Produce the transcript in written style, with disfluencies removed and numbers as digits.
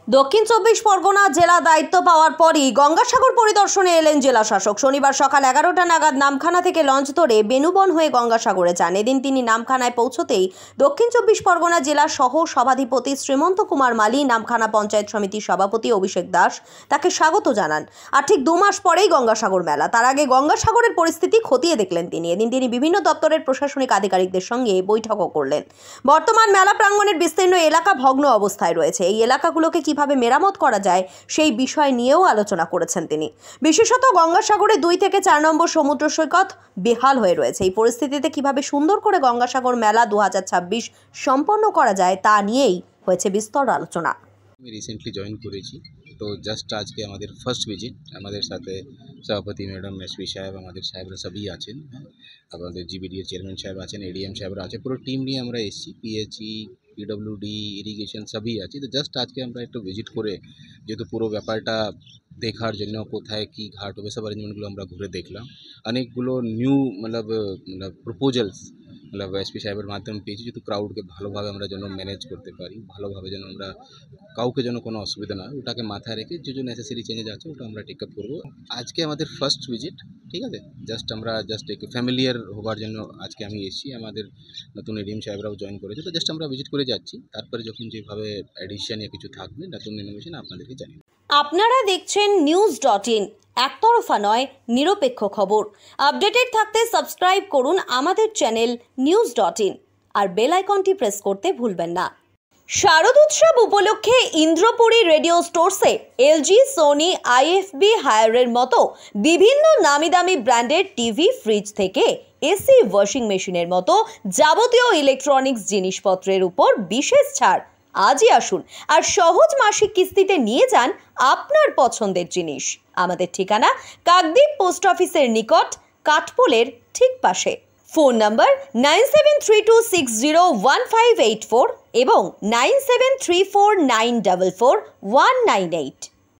দক্ষিণ চব্বিশ পরগনা জেলা দায়িত্ব পাওয়ার পরই গঙ্গাসাগর পরিদর্শনে এলেন জেলা শাসক। শনিবার সকাল 11টা নাগাদ নামখানা থেকে লঞ্চ ধরে বেনুবন হয়ে গঙ্গাসাগরে যান। এদিন তিনি নামখানায় পৌঁছতেই দক্ষিণ চব্বিশ পরগনা জেলা সহ সভাধিপতি শ্রীমন্ত কুমার মালী, নামখানা পঞ্চায়েত সমিতির সভাপতি অভিষেক দাস তাকে স্বাগত জানান। আর ঠিক 2 মাস পরেই গঙ্গাসাগর মেলা। তার আগে গঙ্গাসাগরের পরিস্থিতি খতিয়ে দেখলেন তিনি। এদিন তিনি বিভিন্ন দপ্তরের প্রশাসনিক আধিকারিকদের সঙ্গে বৈঠকও করলেন। বর্তমান মেলা প্রাঙ্গণের বিস্তীর্ণ এলাকা ভগ্ন অবস্থায় রয়েছে। এই এলাকাগুলোকে কিভাবে মেরামত করা যায় সেই বিষয় নিয়েও আলোচনা করেছেন তিনি। বিশেষত গঙ্গাসাগরে 2 থেকে 4 নম্বর সমুদ্র সৈকত বেহাল হয়ে রয়েছে। এই পরিস্থিতিতে কিভাবে সুন্দর করে গঙ্গাসাগর মেলা 2026 সম্পন্ন করা যায় তা নিয়েই হয়েছে বিস্তর আলোচনা। আমি রিসেন্টলি জয়েন করেছি, তো জাস্ট আজকে আমাদের ফার্স্ট ভিজিট। আমাদের সাথে সভাপতি ম্যাডাম, এসপি সাহেব, আমাদের সাহেবরা সবই আছেন। হ্যাঁ, আমাদের জিবিডিএর চেয়ারম্যান সাহেব আছেন, এডিএম সাহেবরা আছে, পুরো টিম নিয়ে আমরা এসেছি। পিএইচই, পিডব্লিউডি, ইরিগেশন সবই আছে। তো জাস্ট আজকে আমরা একটু ভিজিট করে যেহেতু পুরো ব্যাপারটা দেখার জন্য কোথায় কী ঘাট হবে সব অ্যারেঞ্জমেন্টগুলো আমরা ঘুরে দেখলাম। অনেকগুলো নিউ প্রপোজালস এসপি সাহেবের মাধ্যমে পেয়েছি, যেহেতু ক্রাউডকে ভালোভাবে আমরা যেন ম্যানেজ করতে পারি, ভালোভাবে যেন আমরা কাউকে যেন কোনো অসুবিধা না হয়, ওটাকে মাথায় রেখে যে নেসেসারি চেঞ্জেস আছে ওটা আমরা টেক আপ করবো। আজকে আমাদের ফার্স্ট ভিজিট, ঠিক আছে। আমরা একটু ফ্যামিলিয়ার হওয়ার জন্য আজকে আমি এসেছি। আমাদের নতুন এডিএম সাহেবরাও জয়েন করেছে, তো জাস্ট আমরা ভিজিট করে যাচ্ছি। তারপরে যখন যেভাবে অ্যাডিশন বা কিছু থাকবে, নতুন ইনোভেশন আপনাদেরকে জানিয়ে। আপনারা দেখছেন news.in, একতরফা নয়, নিরপেক্ষ খবর। আপডেটেড থাকতে সাবস্ক্রাইব করুন আমাদের চ্যানেল news.in আর বেল আইকনটি প্রেস করতে ভুলবেন না। শারদ উৎসব উপলক্ষে ইন্দ্রপুরী রেডিও স্টোরসে এলজি, সোনি, আইএফবি, হায়ারের মতো বিভিন্ন নামি দামি ব্র্যান্ডের টিভি, ফ্রিজ থেকে এসি, ওয়াশিং মেশিনের মতো যাবতীয় ইলেকট্রনিক্স জিনিসপত্রের উপর বিশেষ ছাড়। আজই আসুন আর সহজ মাসিক কিস্তিতে নিয়ে যান আপনার পছন্দের জিনিস। আমাদের ঠিকানা কাকদ্বীপ পোস্ট অফিসের নিকট, কাঠপোলের ঠিক পাশে। ফোন নাম্বার 9732601584 এবং 9734944198।